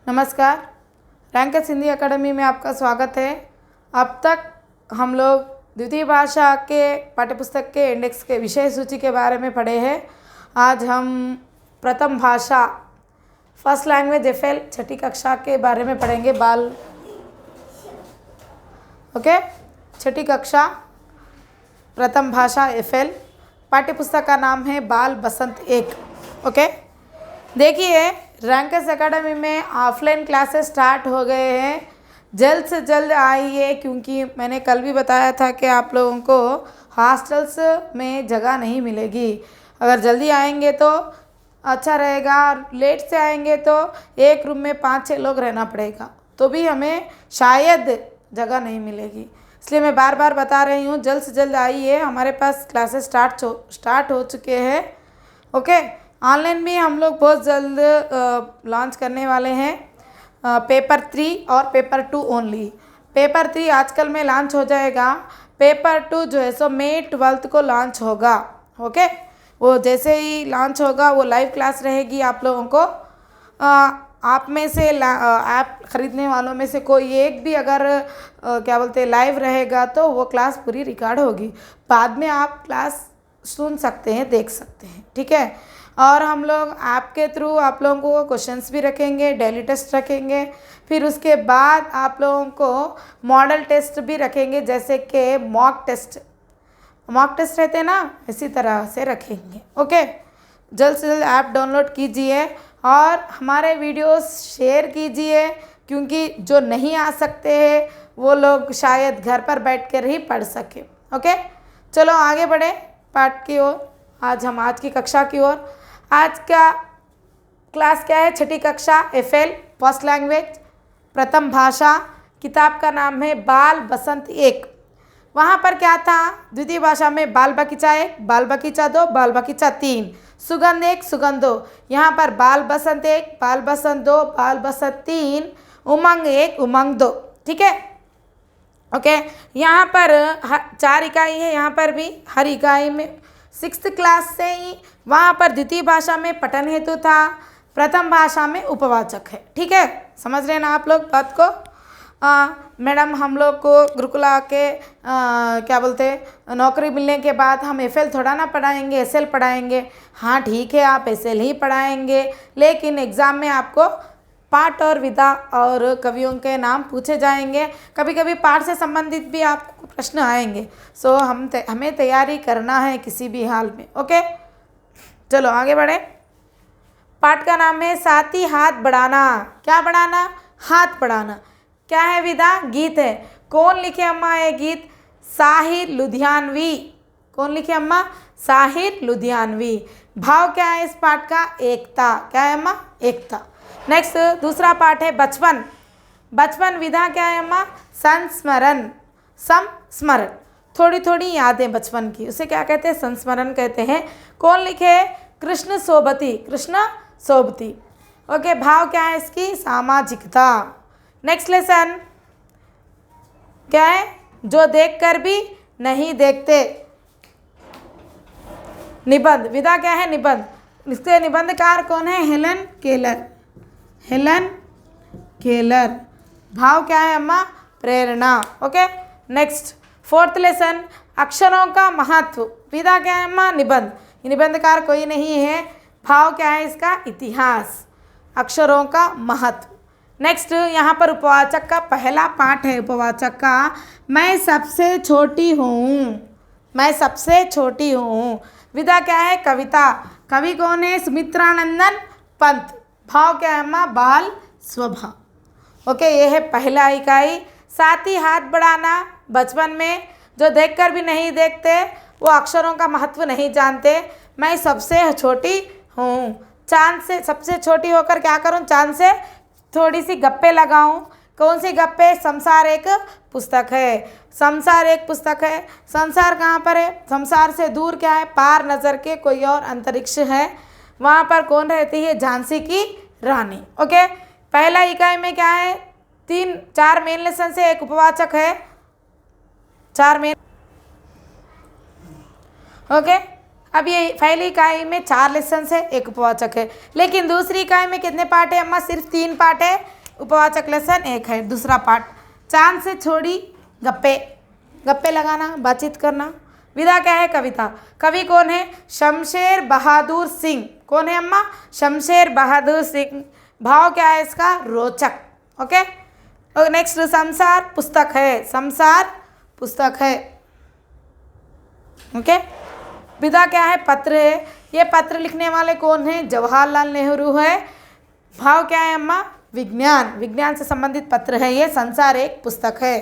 नमस्कार। Rankers Hindi academy में आपका स्वागत है। अब तक हम लोग द्वितीय भाषा के पाठ्यपुस्तक के इंडेक्स के विषय सूची के बारे में पढ़े हैं। आज हम प्रथम भाषा फर्स्ट लैंग्वेज एफएल छठी कक्षा के बारे में पढ़ेंगे। छठी कक्षा प्रथम भाषा एफएल, पाठ्यपुस्तक का नाम है बाल बसंत एक। देखिए, रैंकर्स एकेडमी में ऑफलाइन क्लासेस स्टार्ट हो गए हैं। जल्द से जल्द आइए, क्योंकि मैंने कल भी बताया था कि आप लोगों को हॉस्टल्स में जगह नहीं मिलेगी। अगर जल्दी आएंगे तो अच्छा रहेगा, और लेट से आएंगे तो एक रूम में 5-6 लोग रहना पड़ेगा, तो भी हमें शायद जगह नहीं मिलेगी। इसलिए मैं बार बार बता रही हूँ, जल्द से जल्द आइए। हमारे पास क्लासेस स्टार्ट हो चुके हैं। ऑनलाइन भी हम लोग बहुत जल्द लॉन्च करने वाले हैं। पेपर 3 और पेपर 2 ओनली। पेपर 3 आजकल में लॉन्च हो जाएगा। पेपर 2 जो है सो मई 12 को लॉन्च होगा। वो जैसे ही लॉन्च होगा वो लाइव क्लास रहेगी। आप लोगों को आप में से ऐप ख़रीदने वालों में से कोई एक भी अगर लाइव रहेगा तो वो क्लास पूरी रिकॉर्ड होगी। बाद में आप क्लास सुन सकते हैं, देख सकते हैं, ठीक है। और हम लोग ऐप के थ्रू आप लोगों को क्वेश्चंस भी रखेंगे, डेली टेस्ट रखेंगे। फिर उसके बाद आप लोगों को मॉडल टेस्ट भी रखेंगे, जैसे कि मॉक टेस्ट रहते हैं ना, इसी तरह से रखेंगे। जल्द से जल्द ऐप डाउनलोड कीजिए और हमारे वीडियोस शेयर कीजिए, क्योंकि जो नहीं आ सकते हैं वो लोग शायद घर पर बैठकर ही पढ़ सके। चलो आगे बढ़े पाठ की ओर। आज की कक्षा की ओर। आज का क्लास क्या है? छठी कक्षा एफएल फर्स्ट लैंग्वेज प्रथम भाषा। किताब का नाम है बाल बसंत एक। वहाँ पर क्या था? द्वितीय भाषा में बाल बगीचा 1, बाल बगीचा 2, बाल बगीचा 3, सुगंध 1, सुगंध 2। यहाँ पर बाल बसंत 1, बाल बसंत 2, बाल बसंत 3, उमंग 1, उमंग 2। ठीक है। यहाँ पर 4 इकाई है। यहाँ पर भी हर इकाई में 6th क्लास से ही वहाँ पर द्वितीय भाषा में पठन हेतु था, प्रथम भाषा में उपवाचक है। ठीक है, समझ रहे हैं ना आप लोग बात को? मैडम, हम लोग को गुरुकुला के नौकरी मिलने के बाद हम एफएल थोड़ा ना पढ़ाएंगे, एसएल पढ़ाएंगे। हाँ ठीक है, आप एसएल ही पढ़ाएंगे, लेकिन एग्ज़ाम में आपको पाठ और विधा और कवियों के नाम पूछे जाएंगे। कभी कभी पाठ से संबंधित भी आपको प्रश्न आएंगे। सो हमें तैयारी करना है किसी भी हाल में। चलो आगे बढ़े। पाठ का नाम है साथी हाथ बढ़ाना। क्या बढ़ाना? हाथ बढ़ाना। क्या है? विधा, गीत है। कौन लिखे अम्मा ये गीत? साहिर लुधियानवी। कौन लिखे अम्मा? साहिर लुधियानवी। भाव क्या है इस पाठ का? एकता। क्या है अम्मा? एकता। नेक्स्ट दूसरा पाठ है बचपन। बचपन विधा क्या है अम्मा? संस्मरण। संस्मरण, थोड़ी थोड़ी यादें बचपन की, उसे क्या कहते हैं? संस्मरण कहते हैं। कौन लिखे? कृष्ण सोबती। कृष्ण सोबती। भाव क्या है इसकी? सामाजिकता। नेक्स्ट लेसन क्या है? जो देखकर भी नहीं देखते। निबंध। विधा क्या है? निबंध। इसके निबंधकार कौन है? Helen Keller. Helen Keller. भाव क्या है अम्मा? प्रेरणा। नेक्स्ट 4th लेसन अक्षरों का महत्व। विधा क्या है अम्मा? निबंध। निबंधकार कोई नहीं है। भाव क्या है इसका? इतिहास। अक्षरों का महत्व। नेक्स्ट यहाँ पर उपवाचक का पहला पाठ है। उपवाचक का मैं सबसे छोटी हूँ। मैं सबसे छोटी हूँ। विधा क्या है? कविता। कवि कौन है? सुमित्रानंदन पंत। भाव क्या है अम्मा? बाल स्वभाव। ये है पहला इकाई। साथ ही हाथ बढ़ाना। बचपन में जो देखकर भी नहीं देखते वो अक्षरों का महत्व नहीं जानते। मैं सबसे छोटी हूँ। चांद से सबसे छोटी होकर क्या करूँ? चांद से थोड़ी सी गप्पे लगाऊं। कौन सी गप्पे? संसार एक पुस्तक है। संसार एक पुस्तक है। संसार कहाँ पर है? संसार से दूर क्या है? पार नज़र के कोई और अंतरिक्ष है। वहाँ पर कौन रहती है? झांसी की रानी। पहला इकाई में क्या है? 4 मेन लेसन से एक उपवाचक है। 4 मेन। अब ये पहली इकाई में 4 लेसन है, एक उपवाचक है, लेकिन दूसरी इकाई में कितने पार्ट है अम्मा? सिर्फ 3 पार्ट है, उपवाचक लेसन 1 है। दूसरा पार्ट चांद से छोड़ी गप्पे, गप्पे लगाना, बातचीत करना। विधा क्या है? कविता। कवि कौन है? शमशेर बहादुर सिंह। कौन है अम्मा? शमशेर बहादुर सिंह। भाव क्या है इसका? रोचक। ओके, और नेक्स्ट संसार पुस्तक है, संसार पुस्तक है। ओके, विधा क्या है? पत्र है। ये पत्र लिखने वाले कौन है? जवाहरलाल नेहरू है। भाव क्या है अम्मा? विज्ञान, विज्ञान से संबंधित पत्र है ये। संसार एक पुस्तक है।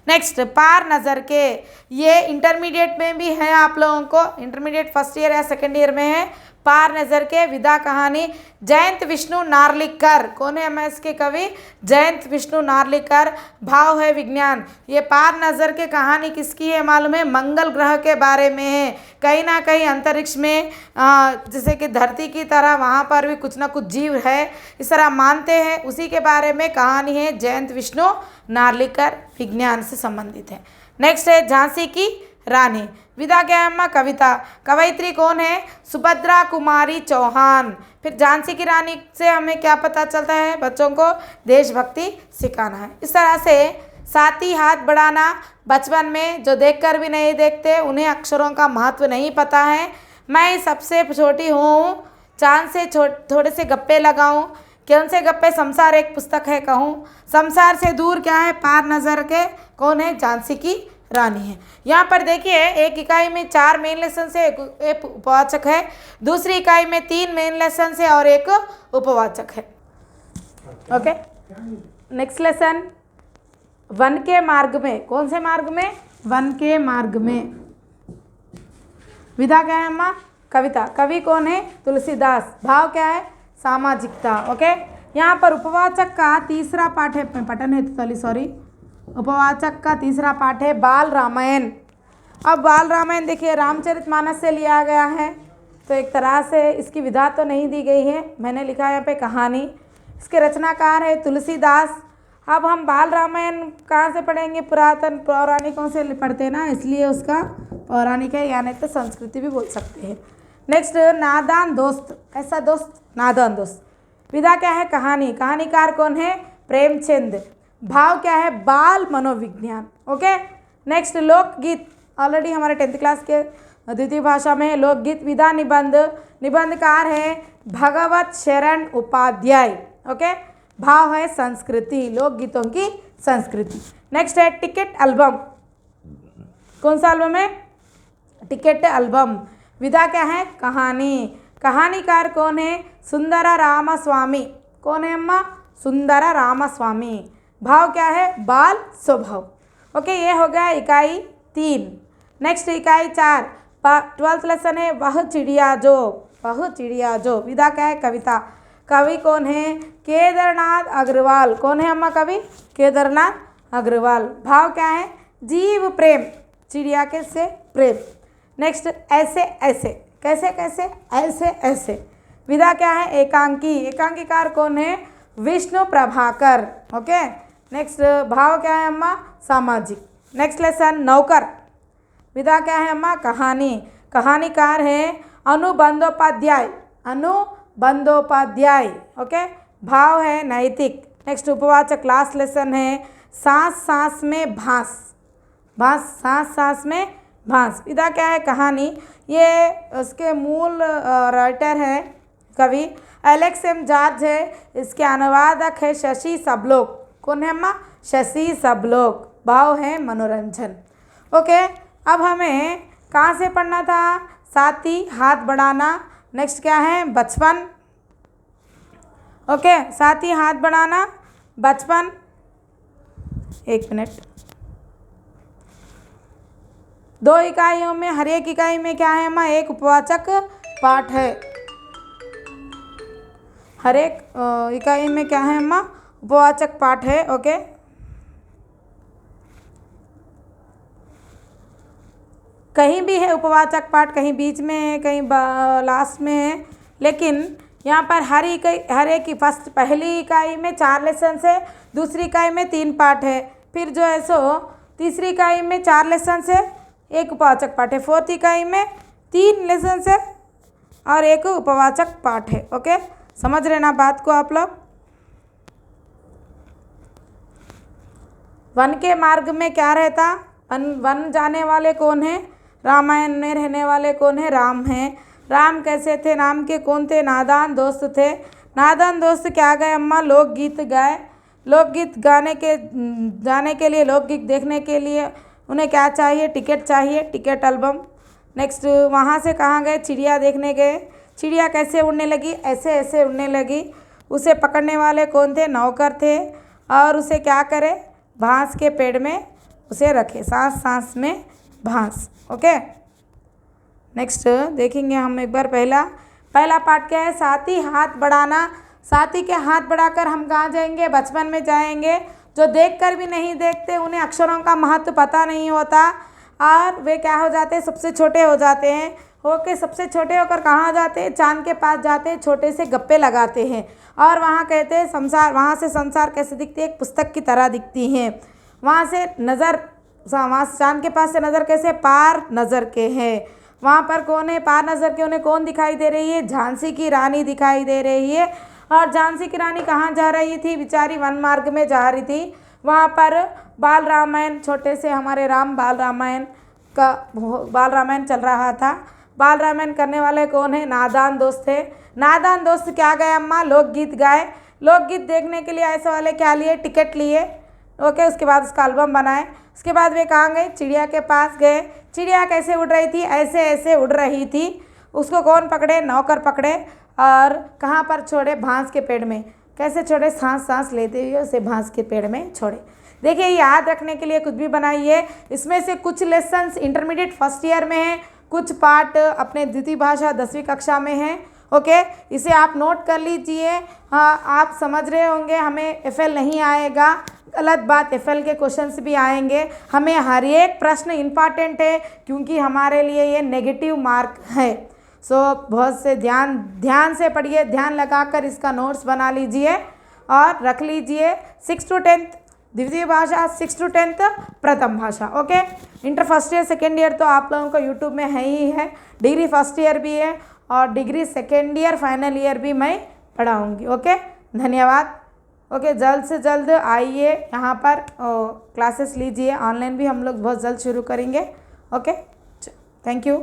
नेक्स्ट पार नज़र के, ये इंटरमीडिएट में भी है आप लोगों को, इंटरमीडिएट फर्स्ट ईयर या सेकेंड ईयर में है। पार नज़र के विधा कहानी जयंत विष्णु नार्लिकर। कौन है अम्मा इसके कवि? जयंत विष्णु नार्लिकर। भाव है विज्ञान। ये पार नज़र के कहानी किसकी है मालूम है? मंगल ग्रह के बारे में है। कहीं ना कहीं अंतरिक्ष में जैसे कि धरती की तरह वहाँ पर भी कुछ ना कुछ जीव है, इस तरह मानते हैं, उसी के बारे में कहानी है। जयंत विष्णु नार्लिकर, विज्ञान से संबंधित है। नेक्स्ट है झांसी की रानी। विधा क्या है अम्मा? कविता। कवयित्री कौन है? सुभद्रा कुमारी चौहान। फिर झांसी की रानी से हमें क्या पता चलता है? बच्चों को देशभक्ति सिखाना है। इस तरह से साथी हाथ बढ़ाना, बचपन में जो देखकर भी नहीं देखते उन्हें अक्षरों का महत्व नहीं पता है। मैं सबसे छोटी हूँ, चांद से थोड़े से गप्पे लगाऊं, कौन से गप्पे? संसार एक पुस्तक है कहूँ। संसार से दूर क्या है? पार नज़र के कौन है? झांसी की रानी है। यहाँ पर देखिए एक इकाई में 4 मेन लेसन से एक उपवाचक है, दूसरी इकाई में 3 मेन लेसन से और एक उपवाचक है। ओके, नेक्स्ट लेसन वन के मार्ग में। कौन से मार्ग में? वन के मार्ग में। विधा क्या है अम्मा? कविता। कवि कौन है? तुलसीदास। भाव क्या है? सामाजिकता। ओके, यहाँ पर उपवाचक का तीसरा पाठ है, पठन है सॉरी, उपवाचक का तीसरा पाठ है बाल रामायण। अब बाल रामायण देखिए रामचरितमानस से लिया गया है, तो एक तरह से इसकी विधा तो नहीं दी गई है, मैंने लिखा है यहाँ पे कहानी। इसके रचनाकार है तुलसीदास। अब हम बाल रामायण कहाँ से पढ़ेंगे? पुरातन पौराणिकों से पढ़ते हैं ना, इसलिए उसका पौराणिक है, यानी तो संस्कृति भी बोल सकते हैं। नेक्स्ट नादान दोस्त। कैसा दोस्त? नादान दोस्त। विधा क्या है? कहानी। कहानीकार कौन है? प्रेमचंद। भाव क्या है? बाल मनोविज्ञान। ओके, नेक्स्ट लोकगीत। ऑलरेडी हमारे 10th क्लास के द्वितीय भाषा में लोकगीत। विधा निबंध। निबंधकार है भगवत शरण उपाध्याय। ओके, भाव है संस्कृति, लोकगीतों की संस्कृति। नेक्स्ट है टिकट एल्बम। कौन सा एल्बम है? Ticket album. विधा क्या है? कहानी। कहानीकार कौन है? सुंदर रामस्वामी। कौन है अम्मा? सुंदर रामस्वामी। भाव क्या है? बाल स्वभाव। ओके, ये हो गया इकाई 3। नेक्स्ट इकाई 4 12th लेसन है वह चिड़िया जो। वह चिड़िया जो। विधा क्या है? कविता। कवि कौन है? केदारनाथ अग्रवाल। कौन है अम्मा कवि? केदारनाथ अग्रवाल। भाव क्या है? जीव प्रेम, चिड़िया के से प्रेम। नेक्स्ट ऐसे ऐसे। कैसे कैसे? ऐसे ऐसे। विधा क्या है? एकांकी। एकांकीकार कौन है? विष्णु प्रभाकर। ओके, नेक्स्ट भाव क्या है अम्मा? सामाजिक। नेक्स्ट लेसन नौकर। विधा क्या है अम्मा? कहानी। कहानीकार है अनुबंधोपाध्याय। अनुबंधोपाध्याय। ओके, भाव है नैतिक। नेक्स्ट उपवाचक लास्ट लेसन है सांस सांस में भास। भास, सांस सांस में भास। विधा क्या है? कहानी। ये उसके मूल राइटर है कवि एलेक्स एम जॉर्ज है। इसके अनुवादक है शशि सबलोक। कौन है अम्मा? शशि सबलोक। भाव है मनोरंजन। ओके, अब हमें कहाँ से पढ़ना था? साथी हाथ बढ़ाना। नेक्स्ट क्या है? बचपन। ओके, साथी हाथ बढ़ाना, बचपन। एक मिनट। 2 इकाइयों में हर एक इकाई में क्या है अम्मा? एक उपवाचक पाठ है। हर एक इकाई में क्या है अम्मा? उपवाचक पाठ है। ओके, कहीं भी है उपवाचक पाठ, कहीं बीच में है, कहीं लास्ट में है, लेकिन यहाँ पर हर एक की पहली इकाई में 4 लेसन है, दूसरी इकाई में 3 पाठ है, फिर जो है सो तीसरी इकाई में 4 लेसन है, एक उपवाचक पाठ है, 4th इकाई में 3 लेसन है और एक उपवाचक पाठ है। ओके, समझ रहे ना बात को आप लोग। वन के मार्ग में क्या रहता, वन जाने वाले कौन है, रामायण में रहने वाले कौन है, राम हैं। राम कैसे थे, राम के कौन थे, नादान दोस्त थे। नादान दोस्त क्या गए अम्मा, लोकगीत गाए। लोकगीत जाने के लिए, लोकगीत देखने के लिए उन्हें क्या चाहिए, टिकट चाहिए, टिकट एल्बम। नेक्स्ट वहाँ से कहाँ गए, चिड़िया देखने गए। चिड़िया कैसे उड़ने लगी, ऐसे ऐसे उड़ने लगी। उसे पकड़ने वाले कौन थे, नौकर थे। और उसे क्या करे, बांस के पेड़ में उसे रखे, सांस सांस में बांस। ओके, नेक्स्ट देखेंगे हम एक बार। पहला पार्ट क्या है, साथी हाथ बढ़ाना। साथी के हाथ बढ़ाकर हम कहाँ जाएंगे, बचपन में जाएंगे। जो देखकर भी नहीं देखते, उन्हें अक्षरों का महत्व पता नहीं होता और वे क्या हो जाते हैं, सबसे छोटे हो जाते हैं। ओके, सबसे छोटे होकर कहाँ जाते हैं, चांद के पास जाते हैं, छोटे से गप्पे लगाते हैं और वहाँ कहते हैं संसार, वहाँ से संसार कैसे दिखती है, एक पुस्तक की तरह दिखती है। वहाँ से नज़र, वहाँ चांद के पास से नज़र कैसे, पार नज़र के हैं। वहाँ पर कौन है, पार नज़र के, उन्हें कौन दिखाई दे रही है, झांसी की रानी दिखाई दे रही है। और झांसी की रानी कहाँ जा रही थी, बेचारी वन मार्ग में जा रही थी। वहाँ पर बाल रामायण, छोटे से हमारे राम बाल रामायण चल रहा था। बाल रामायण करने वाले कौन है, नादान दोस्त थे। नादान दोस्त क्या गए अम्मा, लोकगीत गाए। लोकगीत देखने के लिए ऐसे वाले क्या लिए, टिकट लिए। ओके, उसके बाद उसका एल्बम बनाए। उसके बाद वे कहाँ गए, चिड़िया के पास गए। चिड़िया कैसे उड़ रही थी, ऐसे ऐसे उड़ रही थी। उसको कौन पकड़े, नौकर पकड़े और कहाँ पर छोड़े, बांस के पेड़ में। कैसे छोड़े, सांस सांस लेते हुए उसे बांस के पेड़ में छोड़े। देखिए, याद रखने के लिए कुछ भी बनाइए। इसमें से कुछ लेसन्स इंटरमीडिएट फर्स्ट ईयर में हैं, कुछ पार्ट अपने द्वितीय भाषा 10वीं कक्षा में हैं। ओके, इसे आप नोट कर लीजिए। हाँ, आप समझ रहे होंगे हमें एफएल नहीं आएगा, गलत बात, एफएल के क्वेश्चंस भी आएंगे। हमें हर एक प्रश्न इम्पॉर्टेंट है क्योंकि हमारे लिए ये नेगेटिव मार्क है। सो बहुत से ध्यान से पढ़िए, ध्यान लगाकर इसका नोट्स बना लीजिए और रख लीजिए। 6 to 10th द्वितीय भाषा, 6 to 10th प्रथम भाषा। Okay, inter first year second year तो आप लोगों को यूट्यूब में है ही है। डिग्री फर्स्ट ईयर भी है और degree second year final year भी मैं पढ़ाऊँगी। ओके, धन्यवाद। ओके, जल्द से जल्द आइए यहाँ पर क्लासेस लीजिए। ऑनलाइन भी हम लोग बहुत जल्द शुरू करेंगे। Okay, thank you.